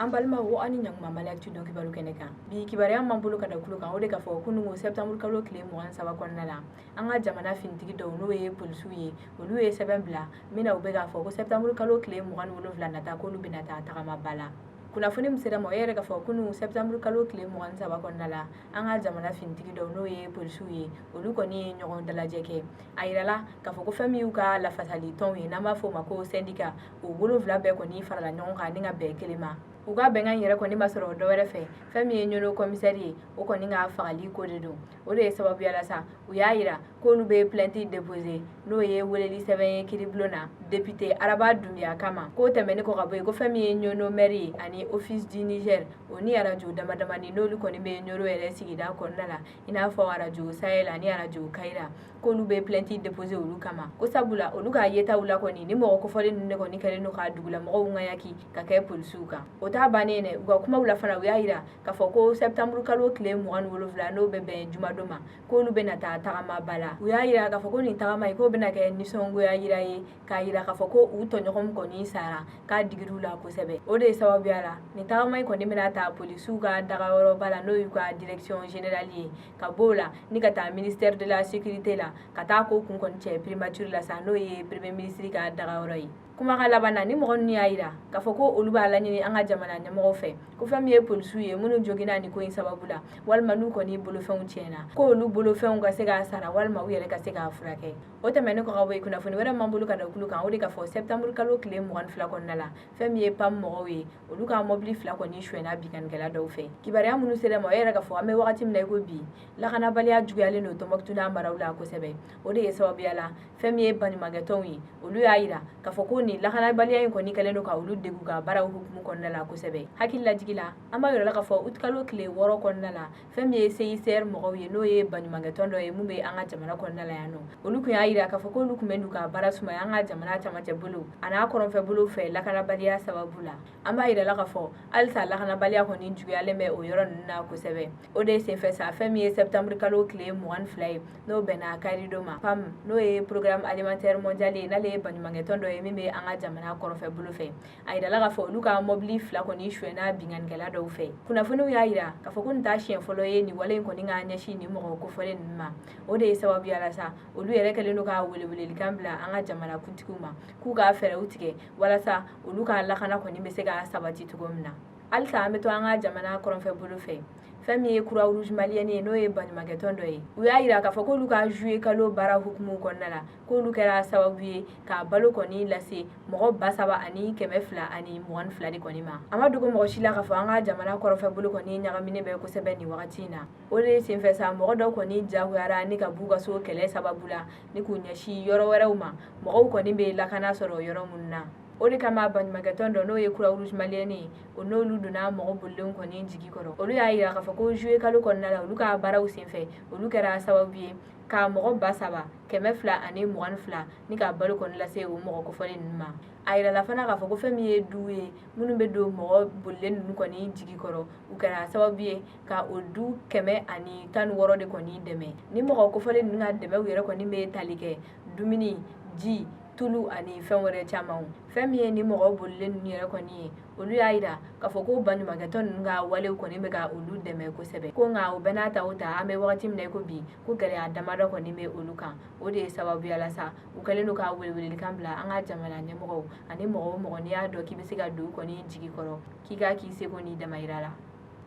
An balima wo ani ɲakuma Maliya Actu kibaru kɛnɛ kan. Bi kibaruya m'an bolo ka da kulo kan o de ka fɔ kunungo septembre kalo tile 23 kɔnɔna la. An ka jamana finitigi dɔw n'o ye polisiw ye olu ye sɛbɛn bila min na u bɛ k'a fɔ ko septembre kalo tile 27 nata k'olu bɛna taa tagama ba la. Kunnafoni min sera ma o yɛrɛ ka fɔ kunungo septembre kalo tile 23 kɔnɔna la an ka jamana finitigi dɔw n'o ye polisiw ye olu kɔni ye ɲɔgɔn dalajɛ kɛ. A yirala k'a fɔ ko fɛn min y'u ka lafasali tɔnw ye n'an b'a fɔ o ma ko syndicat o 7 bɛɛ kɔni farala ɲɔgɔn kan ni ka bɛn kelen ma. U ka bɛnkan yɛrɛ kɔni ma sɔrɔ dɔwɛrɛ fɛ fɛn min ye ɲono commissaire ye o kɔni ka fagali ko de don. O de ye sababuya la sa u y'a yira k'olu bɛ plainte déposer n'o ye weleli sɛbɛn ye kiiribulon na député Araba Dunbiya kama k'o tɛmɛni kɔ ka bɔ yen ko fɛn min ye ɲono maire ye ani office du Niger o ni radio damadamani n'olu kɔni bɛ ɲono yɛrɛ sigida kɔnɔna la i n'a fɔ radio Sahel ani radio Kayira k'olu bɛ plainte déposer olu kama ko sabula olu ka yetaw la kɔni ni mɔgɔ kofɔlen ninnu de kɔni kɛlen don ka dugulamɔgɔw ŋayaki ka kɛ polisiw kan. O t'a bannen dɛ u ka kumaw la fana u y'a yira k'a fɔ ko septembre kalo tile 27 n'o bɛ bɛn jumadon ma k'olu bɛna taa tagama ba la. U y'a yira k'a fɔ ko nin tagama in k'o bɛna kɛ nisɔngoya yira ye k'a yira k'a fɔ ko u tɔɲɔgɔn kɔni sara k'a digir'u la kosɛbɛ. O de ye sababuya la nin tagama in kɔni bɛna taa polisiw ka dagayɔrɔba la n'o y'u ka direction générale ye ka b'o la ni ka taa ministère de la sécurité la ka taa ko kun kɔni cɛ primature la sa n'o ye premier ministre ka dagayɔrɔ ye. Kumakan laban na ni mɔgɔ ninnu y'a yira k'a fɔ ko olu b'a laɲini an ka jamana ɲɛmɔgɔw fɛ ko fɛn min ye polisiw ye minnu joginna nin ko in sababu la walima n'u kɔni bolofɛnw tiɲɛna ko olu bolofɛnw ka se k'a sara walima u yɛrɛ ka se k'a furakɛ. O tɛmɛnen kɔ ka bɔ yen kunnafoni wɛrɛ m'an bolo ka da kulo kan o de ka fɔ septembre kalo tile 22 kɔnɔna la fɛn min ye PAM mɔgɔw ye olu ka mobili 2 kɔni suɲɛna binganikɛla dɔw fɛ. Kibaruya minnu sera ma o yɛrɛ ka fɔ an bɛ wagati min na i ko bi lakanabaliya juguyalen don Tɔnbɔkutu n'a maraw la kosɛbɛ. O de ye sababuya la fɛn min ye baɲumankɛ tɔnw ye olu y'a yira k'a fɔ ko nin lakanabaliya in kɔni kɛlen don ka olu degun ka baaraw hukumu kɔnɔna la kosɛbɛ. Hakililajigi la an b'a yirala k'a fɔ août kalo tile 6 kɔnɔna la fɛn min ye CICR mɔgɔw ye n'o ye baɲumankɛ tɔn dɔ ye mun bɛ an ka jamana kɔnɔna la yan nɔ olu kun y'a yira k'a fɔ k'olu kun bɛ n'u ka baara sumaya an ka jamana camancɛ bolo a n'a kɔrɔnfɛ bolo fɛ lakanabaliya sababu la. An b'a yirala k'a fɔ halisa lakanabaliya kɔni juguyalen bɛ o yɔrɔ ninnu na kosɛbɛ. O de ye senfɛ sa fɛn min ye septembre kalo tile 22 ye n'o bɛnna Kayirido ma. PAM n'o ye programme alimentaire mondial ye n'ale ye baɲumankɛ tɔn dɔ ye min bɛ an ka jamana kɔrɔnfɛ bolo fɛ. A yirala k'a fɔ olu ka mobili 2 kɔni suɲɛna binganikɛla dɔw fɛ. Kunnafoniw y'a yira k'a fɔ ko nin t'a siɲɛ fɔlɔ ye nin wale in kɔni ka ɲɛsin nin mɔgɔ kofɔlen ninnu ma. O de ye sababuya la sa olu yɛrɛ kɛlen don ka welewelekan bila an ka jamana kuntigiw ma k'u ka fɛɛrɛw tigɛ walasa olu ka lakana kɔni bɛ se ka sabati cogo min na. Halisa an bɛ to an ka jamana kɔrɔnfɛ bolo fɛ fɛn min ye Croix Rouge malienne ye n'o ye baɲumankɛ tɔn dɔ ye u y'a yira k'a fɔ k'olu ka juillet kalo baara hukumu kɔnɔna la k'olu kɛra sababu ye ka balo kɔni lase mɔgɔ 3,222 de kɔni ma. A ma dogo mɔgɔ si la k'a fɔ an ka jamana kɔrɔnfɛ bolo kɔni ɲagaminen bɛ kosɛbɛ nin wagati in na. O de ye senfɛ sa mɔgɔ dɔw kɔni jagoyara ni ka b'u ka so kɛlɛ sababu la ni k'u ɲɛsin yɔrɔ wɛrɛw ma mɔgɔw kɔni bɛ lakana sɔrɔ yɔrɔ minnu na. O de kama baɲumankɛ tɔn dɔ n'o ye Croix Rouge malienne ye o n'olu donna mɔgɔ bolilenw kɔni jigi kɔrɔ. Olu y'a yira k'a fɔ ko juillet kalo kɔnɔna la olu ka baaraw senfɛ olu kɛra sababu ye ka mɔgɔ 3,222 ni ka balo kɔni lase o mɔgɔ kofɔlen ninnu ma. A yirala fana k'a fɔ ko fɛn min ye du ye minnu bɛ don mɔgɔ bolilen ninnu kɔni jigi kɔrɔ u kɛra sababu ye ka o du 116 de kɔni dɛmɛ. Ni mɔgɔ kofɔlen ninnu ka dɛmɛw yɛrɛ kɔni bɛ tali kɛ dumuni ji tulu ani fɛn wɛrɛ camanw. Fɛn min ye ni mɔgɔ bolilen ninnu yɛrɛ kɔni ye olu y'a yira k'a fɔ ko baɲumankɛ tɔn ninnu ka walew kɔni bɛ ka olu dɛmɛ kosɛbɛ. Ko nka o bɛɛ n'a ta o ta an bɛ wagati min na i ko bi ko gɛlɛya damadɔ kɔni bɛ olu kan. O de ye sababuya la sa u kɛlen don ka welewelekan bila an ka jamana ɲɛmɔgɔw ani mɔgɔ o mɔgɔ n'i y'a dɔn k'i bɛ se ka don u kɔni jigi kɔrɔ k'i ka k'i seko n'i damayira la.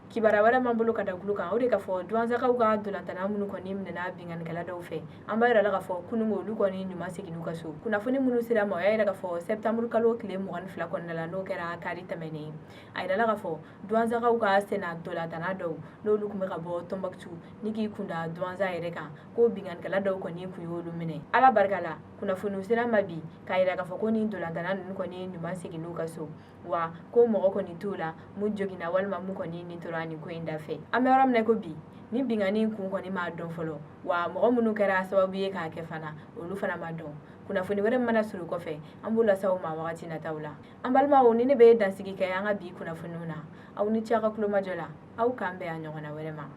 Kibaruya wɛrɛ m'an bolo ka da kulo kan o de ka fɔ duwansakaw ka dolantana minnu kɔni minɛna binganikɛla dɔw fɛ an b'a yirala k'a fɔ kunungo olu kɔni ɲuman seginn'u ka so. Kunnafoni minnu sera ma o y'a yira k'a fɔ septembre kalo tile 22 kɔnɔna la n'o kɛra kari tɛmɛnen ye. A yirala k'a fɔ duwansakaw ka senna dolantana dɔw n'olu tun bɛ ka bɔ Tɔnbɔkutu ni k'i kunda duwanza yɛrɛ kan ko binganikɛla dɔw kɔni kun y'olu minɛ. Ala barika la kunnafoniw sera ma bi k'a yira k'a fɔ ko nin dolantana ninnu kɔni ɲuman seginn'u ka so wa ko mɔgɔ kɔni t'u la mun joginna walima mun kɔni nin tora nin ko in dafɛ. An bɛ yɔrɔ min na i ko bi ni bingani kun kɔni m'a dɔn fɔlɔ wa mɔgɔ minnu kɛra sababu ye k'a kɛ fana olu fana ma dɔn. Kunnafoni wɛrɛ mana sɔrɔ kɔfɛ an b'u lase aw ma wagati nataw la. An balimaw ni ne bɛ dansigi kɛ an ka bi kunnafoniw na aw ni ce aw ka kulomajɔ la aw k'an bɛn a ɲɔgɔnna wɛrɛ ma.